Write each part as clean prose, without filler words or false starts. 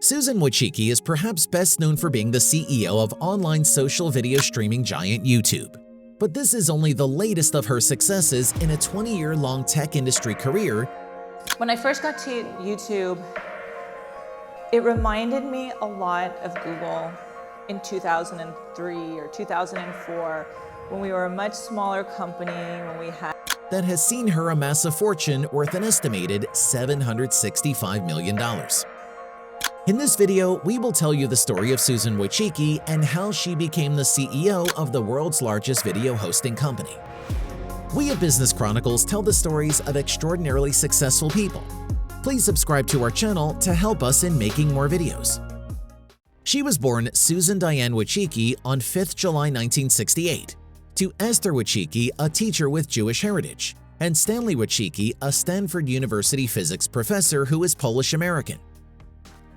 Susan Wojcicki is perhaps best known for being the CEO of online social video streaming giant YouTube. But this is only the latest of her successes in a 20-year-long tech industry career. When I first got to YouTube, it reminded me a lot of Google in 2003 or 2004, when we were a much smaller company, when we had that has seen her amass a fortune worth an estimated $765 million. In this video, we will tell you the story of Susan Wojcicki and how she became the CEO of the world's largest video hosting company. We at Business Chronicles tell the stories of extraordinarily successful people. Please subscribe to our channel to help us in making more videos. She was born Susan Diane Wojcicki on 5th July 1968 to Esther Wojcicki, a teacher with Jewish heritage, and Stanley Wojcicki, a Stanford University physics professor who is Polish-American.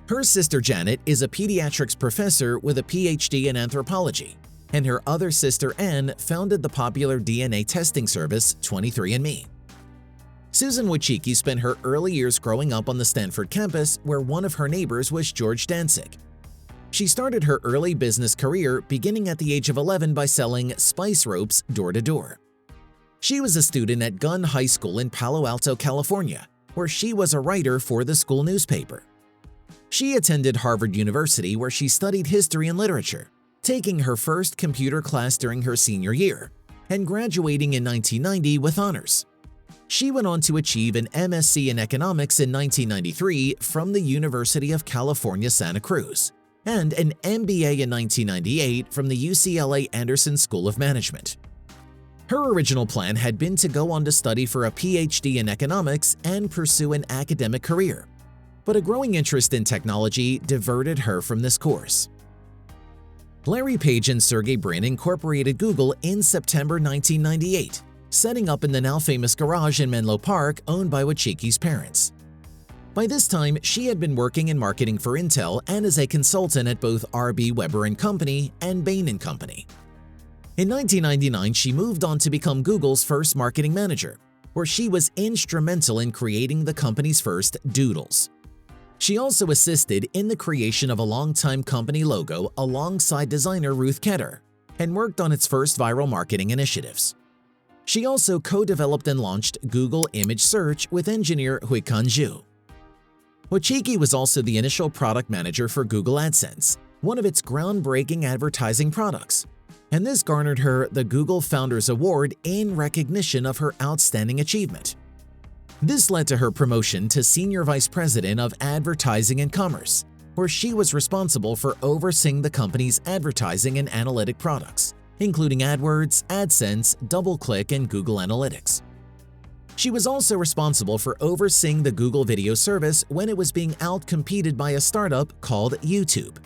Her sister Janet is a pediatrics professor with a PhD in anthropology, and her other sister Anne founded the popular DNA testing service 23andMe. Susan Wojcicki spent her early years growing up on the Stanford campus, where one of her neighbors was George Danzig. She started her early business career beginning at the age of 11 by selling spice ropes door to door. She was a student at Gunn High School in Palo Alto, California, where she was a writer for the school newspaper. She attended Harvard University, where she studied history and literature, taking her first computer class during her senior year, and graduating in 1990 with honors. She went on to achieve an MSc in economics in 1993 from the University of California, Santa Cruz, and an MBA in 1998 from the UCLA Anderson School of Management. Her original plan had been to go on to study for a PhD in economics and pursue an academic career, but a growing interest in technology diverted her from this course. Larry Page and Sergey Brin incorporated Google in September 1998, setting up in the now-famous garage in Menlo Park owned by Wojcicki's parents. By this time, she had been working in marketing for Intel and as a consultant at both R.B. Weber & Company and Bain & Company. In 1999, she moved on to become Google's first marketing manager, where she was instrumental in creating the company's first Doodles. She also assisted in the creation of a longtime company logo alongside designer Ruth Ketter and worked on its first viral marketing initiatives. She also co-developed and launched Google Image Search with engineer Huikan Zhu. Wojcicki was also the initial product manager for Google AdSense, one of its groundbreaking advertising products, and this garnered her the Google Founders Award in recognition of her outstanding achievement. This led to her promotion to Senior Vice President of Advertising and Commerce, where she was responsible for overseeing the company's advertising and analytic products, including AdWords, AdSense, DoubleClick, and Google Analytics. She was also responsible for overseeing the Google video service when it was being outcompeted by a startup called YouTube.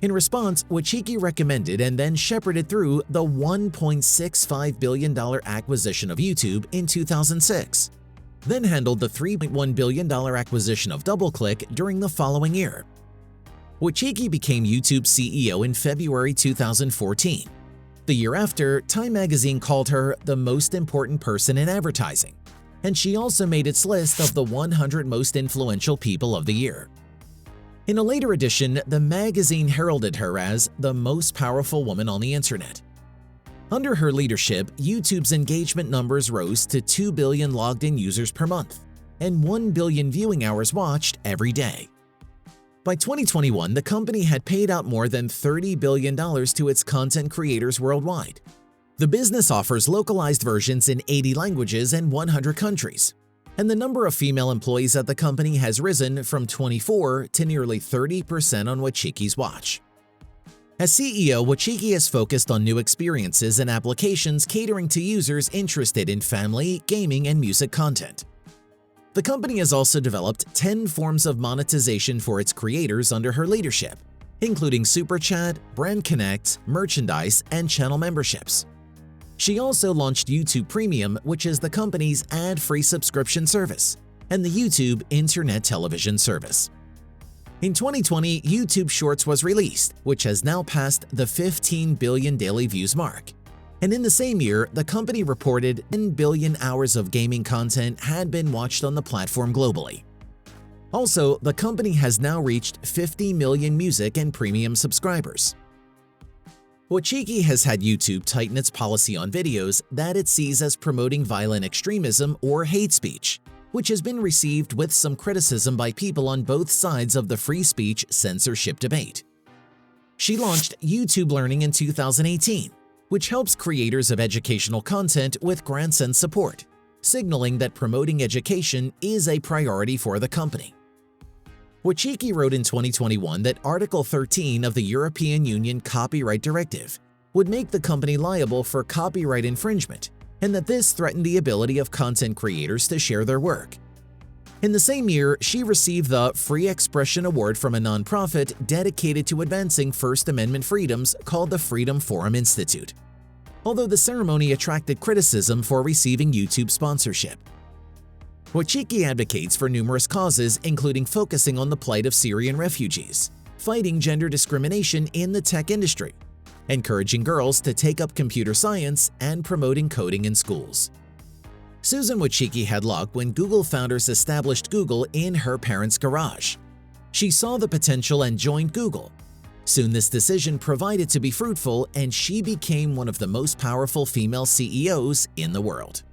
In response, Wojcicki recommended and then shepherded through the $1.65 billion acquisition of YouTube in 2006. Then handled the $3.1 billion acquisition of DoubleClick during the following year. Wojcicki became YouTube's CEO in February 2014. The year after, Time magazine called her the most important person in advertising, and she also made its list of the 100 most influential people of the year. In a later edition, the magazine heralded her as the most powerful woman on the internet. Under her leadership, YouTube's engagement numbers rose to 2 billion logged-in users per month and 1 billion viewing hours watched every day. By 2021, the company had paid out more than $30 billion to its content creators worldwide. The business offers localized versions in 80 languages and 100 countries, and the number of female employees at the company has risen from 24 to nearly 30% on Wojcicki's watch. As CEO, Wojcicki has focused on new experiences and applications catering to users interested in family, gaming, and music content. The company has also developed 10 forms of monetization for its creators under her leadership, including Super Chat, Brand Connect, merchandise, and channel memberships. She also launched YouTube Premium, which is the company's ad-free subscription service, and the YouTube Internet Television service. In 2020, YouTube Shorts was released, which has now passed the 15 billion daily views mark. And in the same year, the company reported 10 billion hours of gaming content had been watched on the platform globally. Also, the company has now reached 50 million music and premium subscribers. Wojcicki has had YouTube tighten its policy on videos that it sees as promoting violent extremism or hate speech, which has been received with some criticism by people on both sides of the free speech censorship debate. She launched YouTube Learning in 2018, which helps creators of educational content with grants and support, signaling that promoting education is a priority for the company. Wojcicki wrote in 2021 that Article 13 of the European Union Copyright Directive would make the company liable for copyright infringement, and that this threatened the ability of content creators to share their work. In the same year, she received the Free Expression Award from a nonprofit dedicated to advancing First Amendment freedoms called the Freedom Forum Institute, although the ceremony attracted criticism for receiving YouTube sponsorship. Wojcicki advocates for numerous causes, including focusing on the plight of Syrian refugees, fighting gender discrimination in the tech industry, encouraging girls to take up computer science, and promoting coding in schools. Susan Wojcicki had luck when Google founders established Google in her parents' garage. She saw the potential and joined Google. Soon this decision proved to be fruitful, and she became one of the most powerful female CEOs in the world.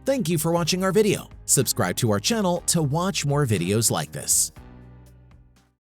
Thank you for watching our video. Subscribe to our channel to watch more videos like this.